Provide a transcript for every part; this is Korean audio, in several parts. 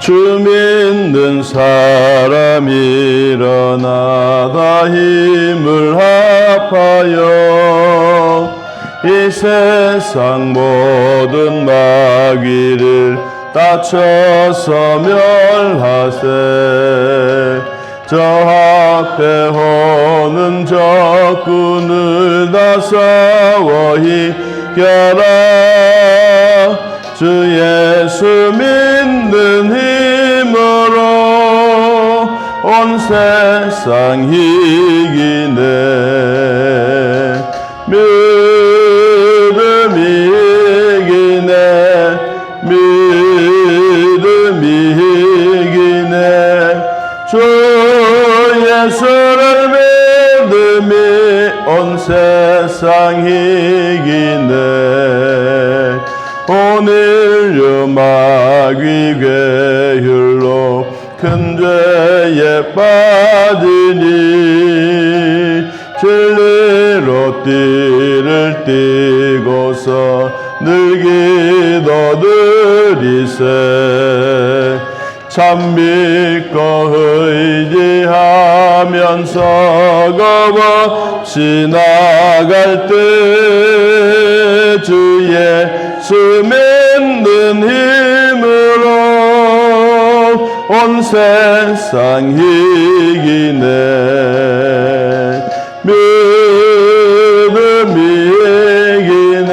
주 믿는 사람 일어나다 힘을 합하여 이 세상 모든 마귀를 다쳐서 멸하세. 저 앞에 오는 적군을 다 싸워 이겨라. 주 예수 믿는 힘으로 온 세상 이기네. 믿음이 이기네. 믿음이 이기네. 주 예수를 믿음이 온 세상 이기네. 오늘 마귀 괴율로 큰 죄에 빠지니 진리로 띠를 띠고서 늘 기도드리세. 참 믿고 의지하면서 겁없이 나갈 때 주 예수 믿는 힘으로 온 세상 이기네. 믿음이 이기네.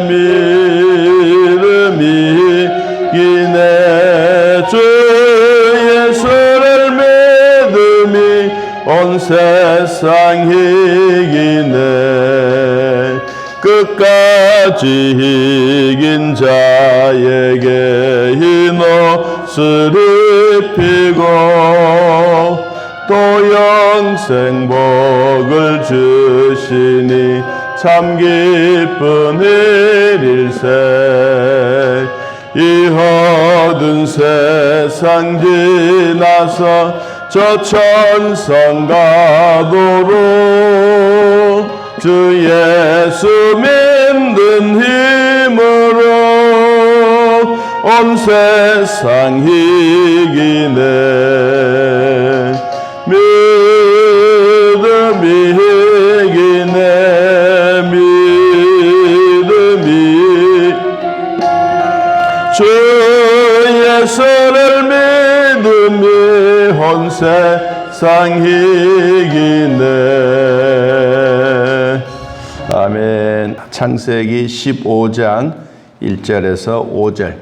믿음이 이기네. 주 예수를 믿음이 온 세상 이기네. 끝까지 이긴 자에게 흰 옷을 입히고 또 영생 복을 주시니 참 기쁜 일일세. 이 어두운 세상 지나서 저 천성 가도록 주 예수 믿는 힘으로 온 세상 이기네. 믿음이 이기네. 믿음이 주 예수를 믿음이 온 세상 이기네. 아멘. 창세기 15장 1절에서 5절.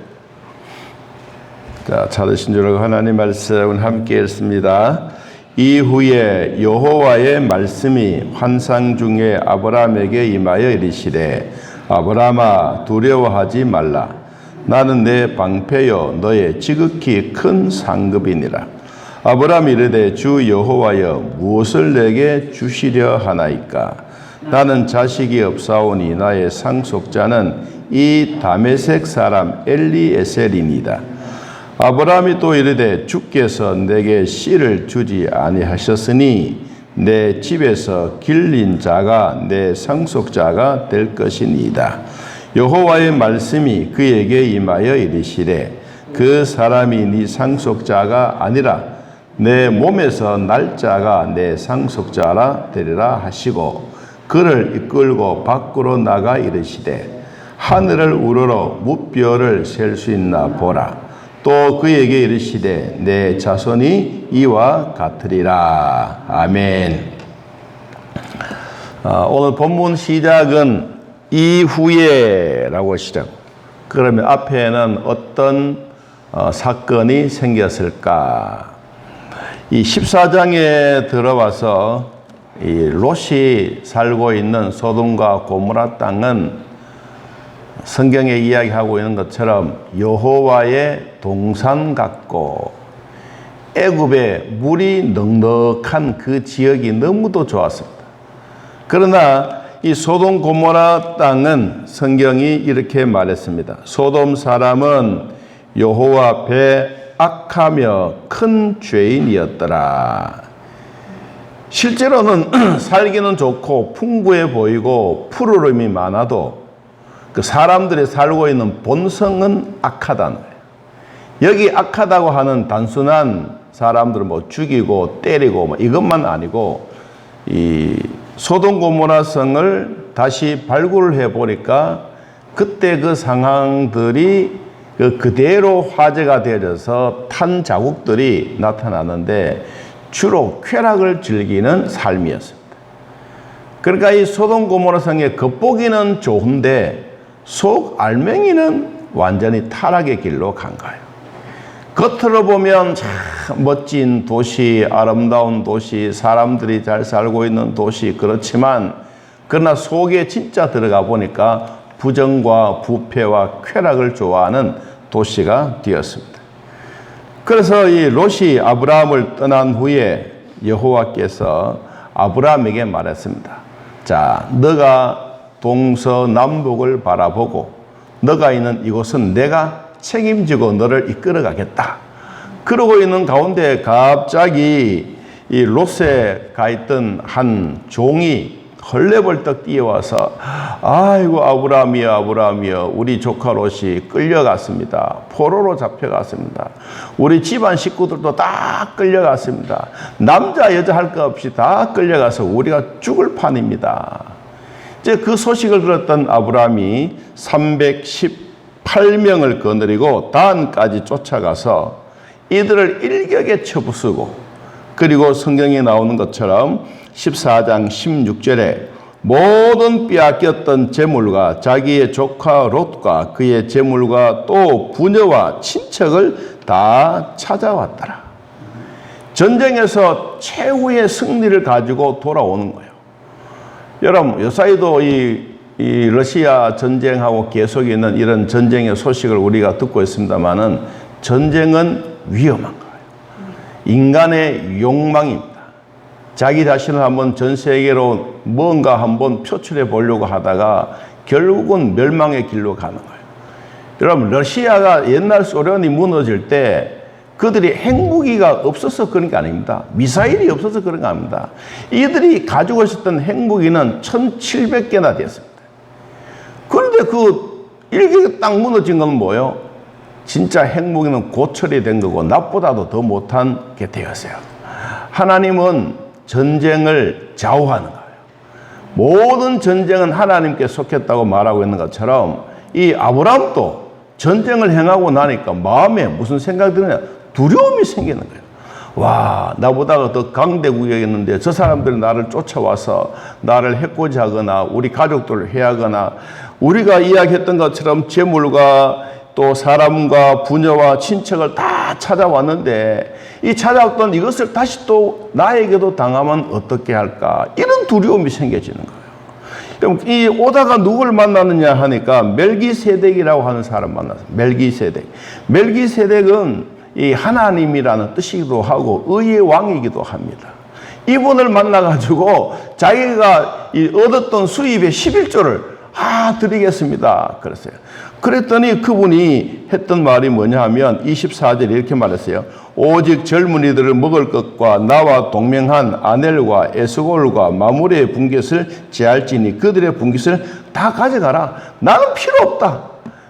자, 찾으신 줄 알고 하나님 말씀을 함께 읽습니다. 이후에 여호와의 말씀이 환상 중에 아브라함에게 임하여 이르시되 아브라함아 두려워하지 말라. 나는 내 방패요 너의 지극히 큰 상급이니라. 아브라함이 이르되 주 여호와여 무엇을 내게 주시려 하나이까. 나는 자식이 없사오니 나의 상속자는 이 다메섹 사람 엘리에셀이니이다. 아브라함이 또 이르되 주께서 내게 씨를 주지 아니하셨으니 내 집에서 길린 자가 내 상속자가 될 것이니이다. 여호와의 말씀이 그에게 임하여 이르시되 그 사람이 네 상속자가 아니라 내 몸에서 날 자가 내 상속자라 되리라 하시고 그를 이끌고 밖으로 나가 이르시되 하늘을 우러러 무뼈를 셀 수 있나 보라. 또 그에게 이르시되 내 자손이 이와 같으리라. 아멘. 오늘 본문 시작은 이후에 라고 시작. 그러면 앞에는 어떤 사건이 생겼을까? 이 14장에 들어와서 이 롯이 살고 있는 소돔과 고모라 땅은 성경에 이야기하고 있는 것처럼 여호와의 동산 같고 애굽의 물이 넉넉한 그 지역이 너무도 좋았습니다. 그러나 이 소돔 고모라 땅은 성경이 이렇게 말했습니다. 소돔 사람은 여호와 앞에 악하며 큰 죄인이었더라. 실제로는 살기는 좋고 풍부해 보이고 푸르름이 많아도 그 사람들이 살고 있는 본성은 악하다는 거예요. 여기 악하다고 하는 단순한 사람들을 뭐 죽이고 때리고 뭐 이것만 아니고 이 소돔 고모라 성을 다시 발굴을 해 보니까 그때 그 상황들이 그대로 화제가 되어져서 탄 자국들이 나타나는데 주로 쾌락을 즐기는 삶이었습니다. 그러니까 이 소돔 고모라 성의 겉보기는 좋은데 속 알맹이는 완전히 타락의 길로 간 거예요. 겉으로 보면 참 멋진 도시, 아름다운 도시, 사람들이 잘 살고 있는 도시, 그렇지만 그러나 속에 진짜 들어가 보니까 부정과 부패와 쾌락을 좋아하는 도시가 되었습니다. 그래서 이 롯이 아브라함을 떠난 후에 여호와께서 아브라함에게 말했습니다. 자, 너가 동서남북을 바라보고 너가 있는 이곳은 내가 책임지고 너를 이끌어 가겠다. 그러고 있는 가운데 갑자기 이 롯에 가 있던 한 종이 헐레벌떡 뛰어와서 아이고 아브라함이여 아브라함이여 우리 조카 롯이 끌려갔습니다. 포로로 잡혀갔습니다. 우리 집안 식구들도 다 끌려갔습니다. 남자 여자 할 것 없이 다 끌려가서 우리가 죽을 판입니다. 이제 그 소식을 들었던 아브라함이 318명을 거느리고 단까지 쫓아가서 이들을 일격에 쳐부수고 그리고 성경에 나오는 것처럼 14장 16절에 모든 빼앗겼던 재물과 자기의 조카 롯과 그의 재물과 또 부녀와 친척을 다 찾아왔더라. 전쟁에서 최후의 승리를 가지고 돌아오는 거예요. 여러분 요사이도 이 러시아 전쟁하고 계속 있는 이런 전쟁의 소식을 우리가 듣고 있습니다만은 전쟁은 위험한 거예요. 인간의 욕망입니다. 자기 자신을 한번 전 세계로 뭔가 한번 표출해 보려고 하다가 결국은 멸망의 길로 가는 거예요. 여러분 러시아가 옛날 소련이 무너질 때 그들이 핵무기가 없어서 그런 게 아닙니다. 미사일이 없어서 그런 게 아닙니다. 이들이 가지고 있었던 핵무기는 1700개나 됐습니다. 그런데 그 일격에 딱 무너진 건 뭐예요? 진짜 핵무기는 고철이 된 거고 나보다도 더 못한 게 되었어요. 하나님은 전쟁을 좌우하는 거예요. 모든 전쟁은 하나님께 속했다고 말하고 있는 것처럼 이 아브라함도 전쟁을 행하고 나니까 마음에 무슨 생각이 드느냐? 두려움이 생기는 거예요. 와, 나보다 더 강대국이었는데 저 사람들이 나를 쫓아와서 나를 해코지하거나 우리 가족들을 해하거나 우리가 이야기했던 것처럼 재물과 또 사람과 부녀와 친척을 다 찾아왔는데 이 찾아왔던 이것을 다시 또 나에게도 당하면 어떻게 할까? 이런 두려움이 생겨지는 거예요. 그럼 이 오다가 누굴 만나느냐 하니까 멜기세덱이라고 하는 사람 만났어요. 멜기세덱. 멜기세덱은 이 하나님이라는 뜻이기도 하고 의의 왕이기도 합니다. 이분을 만나가지고 자기가 얻었던 수입의 11조를 드리겠습니다. 그랬어요. 그랬더니 그분이 했던 말이 뭐냐 하면 24절에 이렇게 말했어요. 오직 젊은이들을 먹을 것과 나와 동맹한 아넬과 에스골과 마므레의 분깃을 제할지니 그들의 분깃을 다 가져가라. 나는 필요 없다.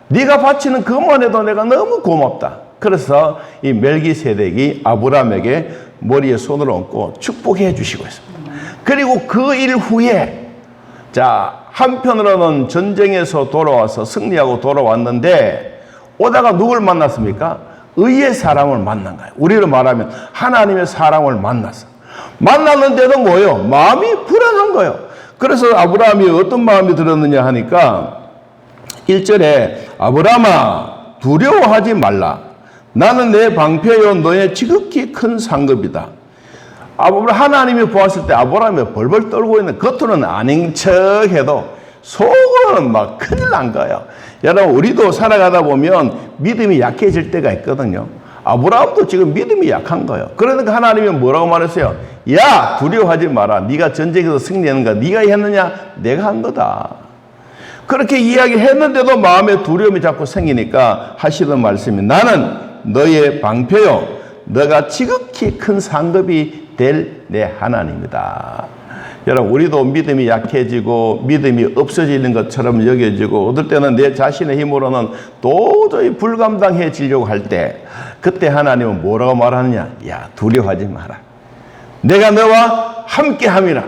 네가 바치는 그만 해도 내가 너무 고맙다. 그래서 이 멜기세덱이 아브라함에게 머리에 손을 얹고 축복해 주시고 있습니다. 그리고 그 일 후에 자 한편으로는 전쟁에서 돌아와서 승리하고 돌아왔는데 오다가 누굴 만났습니까? 의의 사람을 만난 거예요. 우리로 말하면 하나님의 사람을 만났어. 만났는데도 뭐예요? 마음이 불안한 거예요. 그래서 아브라함이 어떤 마음이 들었느냐 하니까 1절에 아브라함아 두려워하지 말라. 나는 내 방패요 너의 지극히 큰 상급이다. 하나님이 보았을 때 아브라함이 벌벌 떨고 있는 겉으로는 아닌 척해도 속으로는 막 큰일 난 거예요. 여러분 우리도 살아가다 보면 믿음이 약해질 때가 있거든요. 아브라함도 지금 믿음이 약한 거예요. 그러니까 하나님이 뭐라고 말했어요? 야 두려워하지 마라. 네가 전쟁에서 승리하는 거 네가 했느냐? 내가 한 거다. 그렇게 이야기했는데도 마음에 두려움이 자꾸 생기니까 하시던 말씀이 나는 너의 방패요 너가 지극히 큰 상급이 될 내 하나님이다. 여러분 우리도 믿음이 약해지고 믿음이 없어지는 것처럼 여겨지고 어떨 때는 내 자신의 힘으로는 도저히 불감당해지려고 할 때 그때 하나님은 뭐라고 말하느냐? 야, 두려워하지 마라. 내가 너와 함께함이라.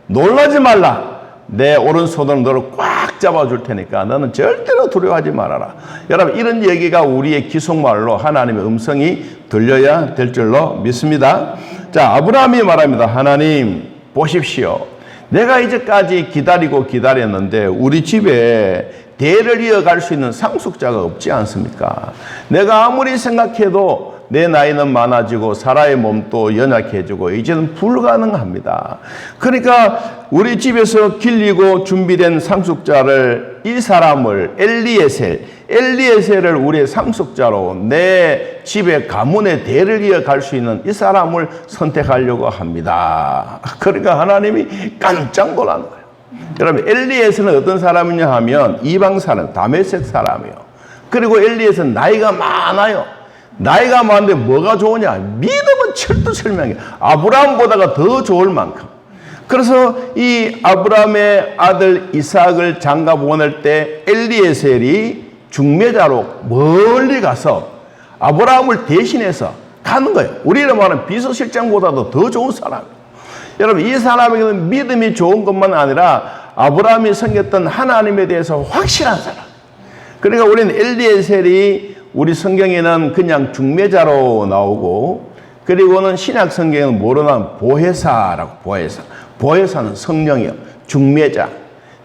놀라지 말라. 내 오른손으로 너를 꽉 잡아줄 테니까 너는 절대로 두려워하지 말아라. 여러분, 이런 얘기가 우리의 기속말로 하나님의 음성이 들려야 될 줄로 믿습니다. 자, 아브라함이 말합니다. 하나님 보십시오. 내가 이제까지 기다리고 기다렸는데 우리 집에 대를 이어갈 수 있는 상속자가 없지 않습니까? 내가 아무리 생각해도 내 나이는 많아지고 사라의 몸도 연약해지고 이제는 불가능합니다. 그러니까 우리 집에서 길리고 준비된 상속자를, 이 사람을 엘리에셀을 우리의 상속자로 내 집의 가문의 대를 이어갈 수 있는 이 사람을 선택하려고 합니다. 그러니까 하나님이 깜짝 놀란 거예요. 여러분, 엘리에셀은 어떤 사람이냐 하면 이방 사람, 다메섹 사람이에요. 그리고 엘리에셀은 나이가 많아요. 나이가 많은데 뭐가 좋으냐? 믿음은 철두철미하게 아브라함보다가 더 좋을 만큼. 그래서 이 아브라함의 아들 이삭을 장가 보낼 때 엘리에셀이 중매자로 멀리 가서 아브라함을 대신해서 가는 거예요. 우리로 말하는 비서실장보다도 더 좋은 사람이에요. 여러분, 이 사람에게는 믿음이 좋은 것만 아니라 아브라함이 섬겼던 하나님에 대해서 확실한 사람. 그러니까 우리는 엘리에셀이 우리 성경에는 그냥 중매자로 나오고, 그리고는 신약 성경에는 뭐로 나오면 보혜사라고. 보혜사는 성령이요, 중매자.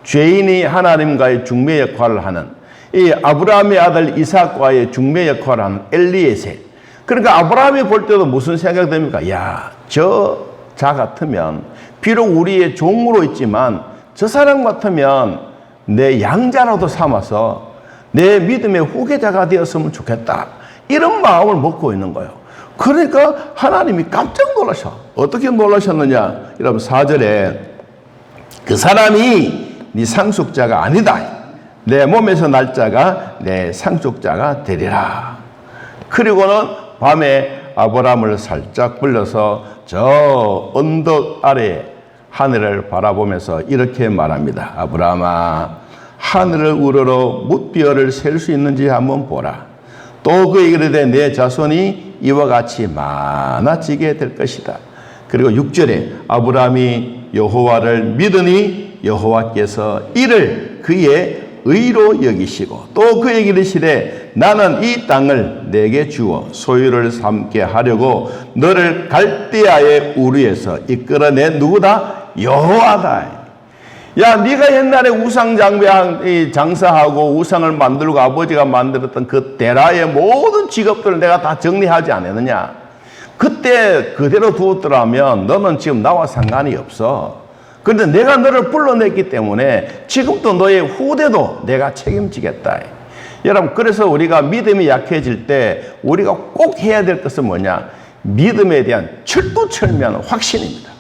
죄인이 하나님과의 중매 역할을 하는, 이 아브라함의 아들 이삭과의 중매 역할을 하는 엘리에셀. 그러니까 아브라함이 볼 때도 무슨 생각이 듭니까? 야, 자 같으면 비록 우리의 종으로 있지만 저 사람 같으면 내 양자라도 삼아서 내 믿음의 후계자가 되었으면 좋겠다. 이런 마음을 먹고 있는 거예요. 그러니까 하나님이 깜짝 놀라셔. 어떻게 놀라셨느냐? 여러분, 4절에 그 사람이 네 상속자가 아니다. 내 몸에서 날 자가 내 상속자가 되리라. 그리고는 밤에 아브라함을 살짝 불러서 저 언덕 아래 하늘을 바라보면서 이렇게 말합니다. 아브라함아, 하늘을 우러러 무뼈를 셀 수 있는지 한번 보라. 또 그에게 이르되 내 자손이 이와 같이 많아지게 될 것이다. 그리고 6절에 아브라함이 여호와를 믿으니 여호와께서 이를 그의 의로 여기시고 또 그에게 이르시되 나는 이 땅을 내게 주어 소유를 삼게 하려고 너를 갈대아의 우르에서 이끌어내 누구다? 여호와다. 야, 네가 옛날에 우상 장사하고 우상을 만들고 아버지가 만들었던 그 데라의 모든 직업들을 내가 다 정리하지 않았느냐? 그때 그대로 두었더라면 너는 지금 나와 상관이 없어. 그런데 내가 너를 불러냈기 때문에 지금도 너의 후대도 내가 책임지겠다. 여러분, 그래서 우리가 믿음이 약해질 때 우리가 꼭 해야 될 것은 뭐냐? 믿음에 대한 철두철미한 확신입니다.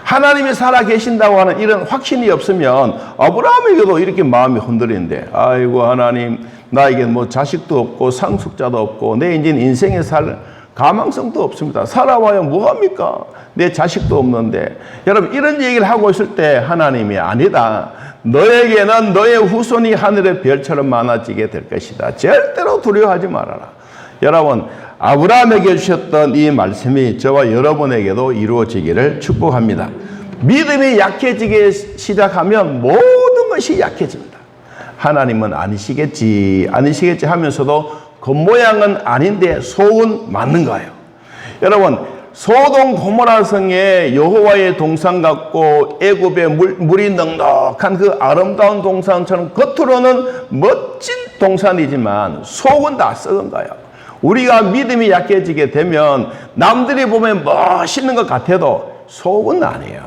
하나님이 살아계신다고 하는 이런 확신이 없으면 아브라함에게도 이렇게 마음이 흔들리는데, 아이고 하나님, 나에게 뭐 자식도 없고 상속자도 없고 내 이제 인생에 살 가망성도 없습니다. 살아와야 뭐합니까? 내 자식도 없는데. 여러분, 이런 얘기를 하고 있을 때 하나님이 아니다. 너에게는 너의 후손이 하늘의 별처럼 많아지게 될 것이다. 절대로 두려워하지 말아라. 여러분, 아브라함에게 주셨던 이 말씀이 저와 여러분에게도 이루어지기를 축복합니다. 믿음이 약해지기 시작하면 모든 것이 약해집니다. 하나님은 아니시겠지 하면서도 겉모양은 아닌데 속은 맞는 거예요. 여러분, 소돔 고모라 성에 여호와의 동산 같고 애굽의 물이 넉넉한 그 아름다운 동산처럼 겉으로는 멋진 동산이지만 속은 다 썩은 거예요. 우리가 믿음이 약해지게 되면 남들이 보면 멋있는 것 같아도 속은 아니에요.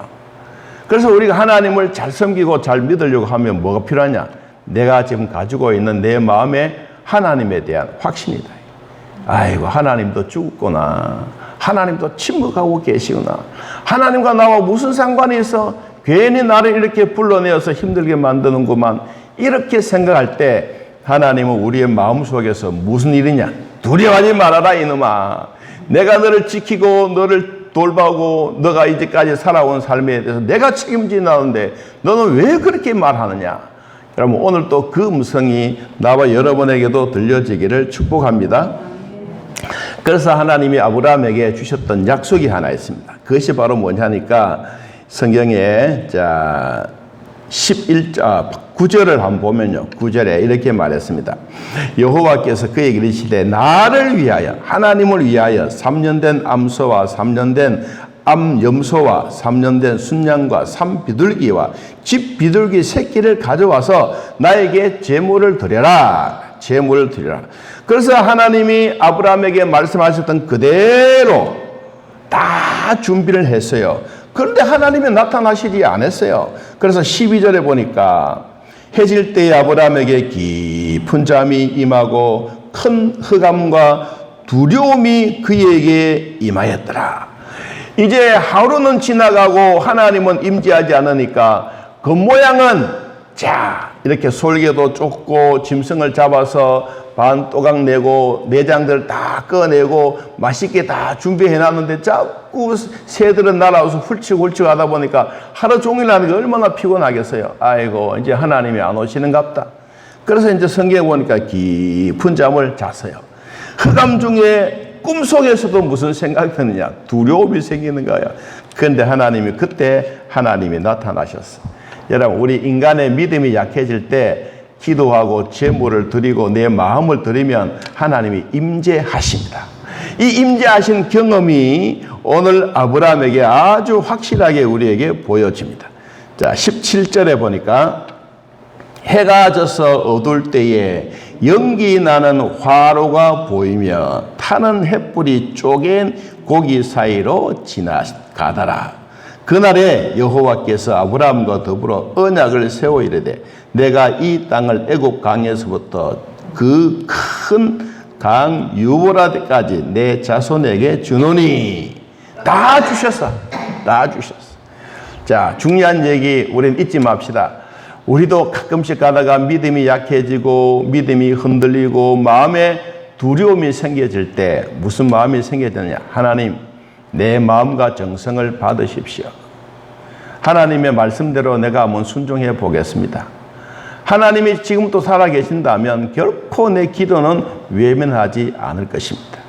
그래서 우리가 하나님을 잘 섬기고 잘 믿으려고 하면 뭐가 필요하냐? 내가 지금 가지고 있는 내 마음에 하나님에 대한 확신이다. 아이고, 하나님도 죽었구나. 하나님도 침묵하고 계시구나. 하나님과 나와 무슨 상관이 있어? 괜히 나를 이렇게 불러내어서 힘들게 만드는구만. 이렇게 생각할 때 하나님은 우리의 마음속에서 무슨 일이냐? 두려워하지 말아라 이놈아. 내가 너를 지키고 너를 돌보고 너가 이제까지 살아온 삶에 대해서 내가 책임지는데 너는 왜 그렇게 말하느냐? 여러분 오늘 또 그 음성이 나와 여러분에게도 들려지기를 축복합니다. 그래서 하나님이 아브라함에게 주셨던 약속이 하나 있습니다. 그것이 바로 뭐냐니까 성경에 9절을 한번 보면요. 9절에 이렇게 말했습니다. 여호와께서 그에게 이르시되 나를 위하여 하나님을 위하여 3년 된 암소와 3년 된 암염소와 3년 된 순양과 산비둘기와 집비둘기 새끼를 가져와서 나에게 제물을 드려라. 제물을 드려라. 그래서 하나님이 아브라함에게 말씀하셨던 그대로 다 준비를 했어요. 그런데 하나님이 나타나시지 않았어요. 그래서 12절에 보니까 해질 때에 아브라함에게 깊은 잠이 임하고 큰 흑암과 두려움이 그에게 임하였더라. 이제 하루는 지나가고 하나님은 임재하지 않으니까 겉모양은 이렇게 솔개도 쫓고 짐승을 잡아서 반 또각 내고 내장들 다 꺼내고 맛있게 다 준비해 놨는데 자꾸 새들은 날아와서 훌치훌치 하다 보니까 하루 종일 하는 게 얼마나 피곤하겠어요. 아이고 이제 하나님이 안 오시는갑다. 그래서 이제 성경에 보니까 깊은 잠을 잤어요. 흑암 중에 꿈속에서도 무슨 생각이 드느냐? 두려움이 생기는 거야. 그런데 하나님이 그때 하나님이 나타나셨어. 여러분 우리 인간의 믿음이 약해질 때 기도하고 제물을 드리고 내 마음을 드리면 하나님이 임재하십니다. 이 임재하신 경험이 오늘 아브라함에게 아주 확실하게 우리에게 보여집니다. 자, 17절에 보니까 해가 져서 어두울 때에 연기 나는 화로가 보이며 타는 횃불이 쪼갠 고기 사이로 지나가더라. 그날에 여호와께서 아브라함과 더불어 언약을 세워 이르되 내가 이 땅을 애굽 강에서부터 그 큰 강 유보라까지 내 자손에게 주노니. 다 주셨어. 다 주셨어. 자, 중요한 얘기 우린 잊지 맙시다. 우리도 가끔씩 가다가 믿음이 약해지고 믿음이 흔들리고 마음에 두려움이 생겨질 때 무슨 마음이 생겨지느냐? 하나님, 내 마음과 정성을 받으십시오. 하나님의 말씀대로 내가 한번 순종해 보겠습니다. 하나님이 지금도 살아계신다면 결코 내 기도는 외면하지 않을 것입니다.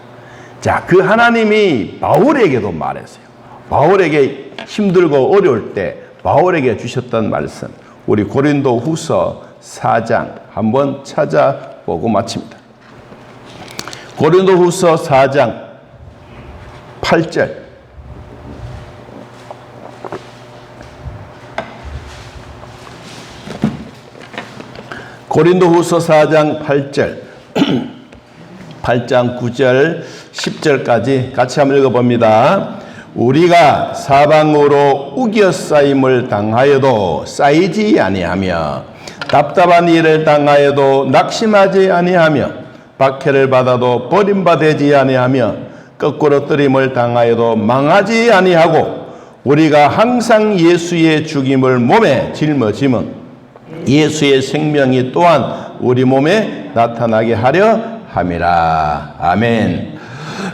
자, 그 하나님이 바울에게도 말했어요. 바울에게 힘들고 어려울 때 바울에게 주셨던 말씀. 우리 고린도 후서 4장 한번 찾아보고 마칩니다. 고린도 후서 4장 8절. 고린도 후서 4장 8절. 8장 9절 10절까지 같이 한번 읽어봅니다. 우리가 사방으로 우겨싸임을 당하여도 쌓이지 아니하며 답답한 일을 당하여도 낙심하지 아니하며 박해를 받아도 버림받지 아니하며 거꾸로 뜨림을 당하여도 망하지 아니하고 우리가 항상 예수의 죽임을 몸에 짊어짐은 예수의 생명이 또한 우리 몸에 나타나게 하려 함이라. 아멘.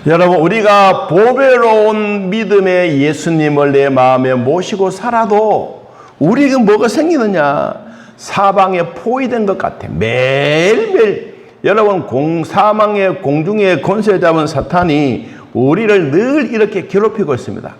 여러분, 우리가 보배로운 믿음의 예수님을 내 마음에 모시고 살아도 우리에게 뭐가 생기느냐? 사방에 포위된 것 같아. 매일매일. 여러분, 사망의 공중에 권세 잡은 사탄이 우리를 늘 이렇게 괴롭히고 있습니다.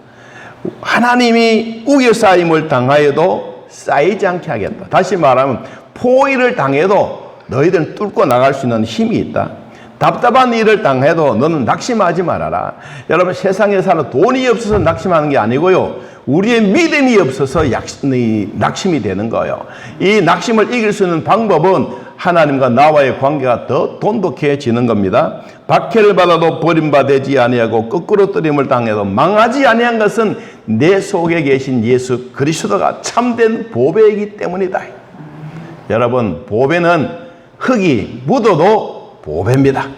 하나님이 우겨싸임을 당하여도 쌓이지 않게 하겠다. 다시 말하면 포위를 당해도 너희들은 뚫고 나갈 수 있는 힘이 있다. 답답한 일을 당해도 너는 낙심하지 말아라. 여러분, 세상에 사는 돈이 없어서 낙심하는 게 아니고요. 우리의 믿음이 없어서 낙심이 되는 거예요. 이 낙심을 이길 수 있는 방법은 하나님과 나와의 관계가 더 돈독해지는 겁니다. 박해를 받아도 버림받지 아니하고 거꾸로 뜨림을 당해도 망하지 아니한 것은 내 속에 계신 예수 그리스도가 참된 보배이기 때문이다. 여러분, 보배는 흙이 묻어도 보배입니다.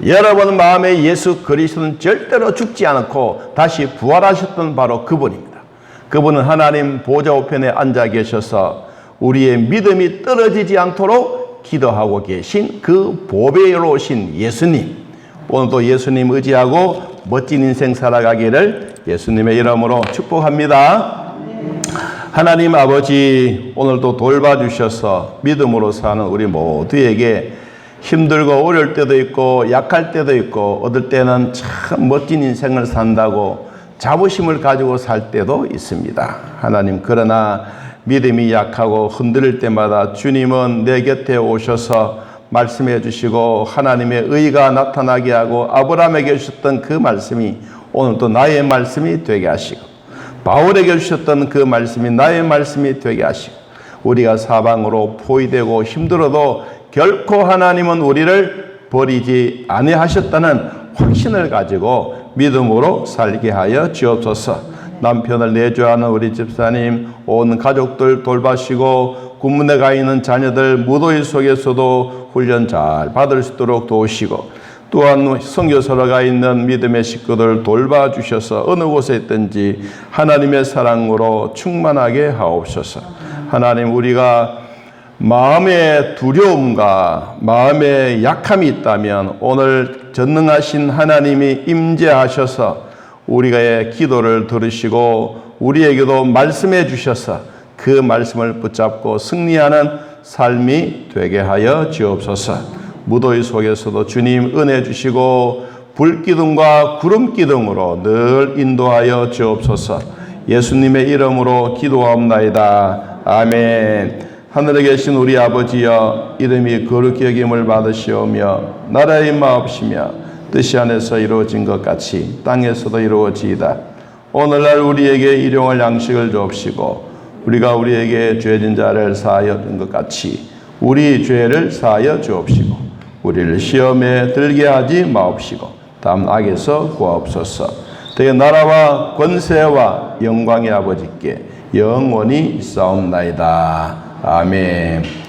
여러분 마음에 예수 그리스도는 절대로 죽지 않고 다시 부활하셨던 바로 그분입니다. 그분은 하나님 보좌 우편에 앉아 계셔서 우리의 믿음이 떨어지지 않도록 기도하고 계신 그 보배로우신 예수님. 오늘도 예수님 의지하고 멋진 인생 살아가기를 예수님의 이름으로 축복합니다. 하나님 아버지, 오늘도 돌봐주셔서 믿음으로 사는 우리 모두에게 힘들고 어려울 때도 있고 약할 때도 있고 어떨 때는 참 멋진 인생을 산다고 자부심을 가지고 살 때도 있습니다. 하나님, 그러나 믿음이 약하고 흔들릴 때마다 주님은 내 곁에 오셔서 말씀해 주시고 하나님의 의가 나타나게 하고 아브라함에게 주셨던 그 말씀이 오늘도 나의 말씀이 되게 하시고 바울에게 주셨던 그 말씀이 나의 말씀이 되게 하시고 우리가 사방으로 포위되고 힘들어도 결코 하나님은 우리를 버리지 아니하셨다는 확신을 가지고 믿음으로 살게 하여 주옵소서. 남편을 내조하는 우리 집사님, 온 가족들 돌봐시고 군문에 가 있는 자녀들 무더위 속에서도 훈련 잘 받을 수 있도록 도우시고 또한 선교사로 가 있는 믿음의 식구들 돌봐주셔서 어느 곳에 있든지 하나님의 사랑으로 충만하게 하옵소서. 하나님, 우리가 마음의 두려움과 마음의 약함이 있다면 오늘 전능하신 하나님이 임재하셔서 우리의 기도를 들으시고 우리에게도 말씀해 주셔서 그 말씀을 붙잡고 승리하는 삶이 되게 하여 주옵소서. 무더위 속에서도 주님 은혜 주시고 불기둥과 구름기둥으로 늘 인도하여 주옵소서. 예수님의 이름으로 기도하옵나이다. 아멘. 하늘에 계신 우리 아버지여, 이름이 거룩히 여김을 받으시오며 나라의 임하옵시며 뜻이 안에서 이루어진 것 같이 땅에서도 이루어지이다. 오늘날 우리에게 일용할 양식을 주옵시고 우리가 우리에게 죄진 자를 사하여 준 것 같이 우리 죄를 사하여 주옵시고 우리를 시험에 들게 하지 마옵시고 다음 악에서 구하옵소서. 되게 나라와 권세와 영광의 아버지께 영원히 있사옵나이다. 아멘.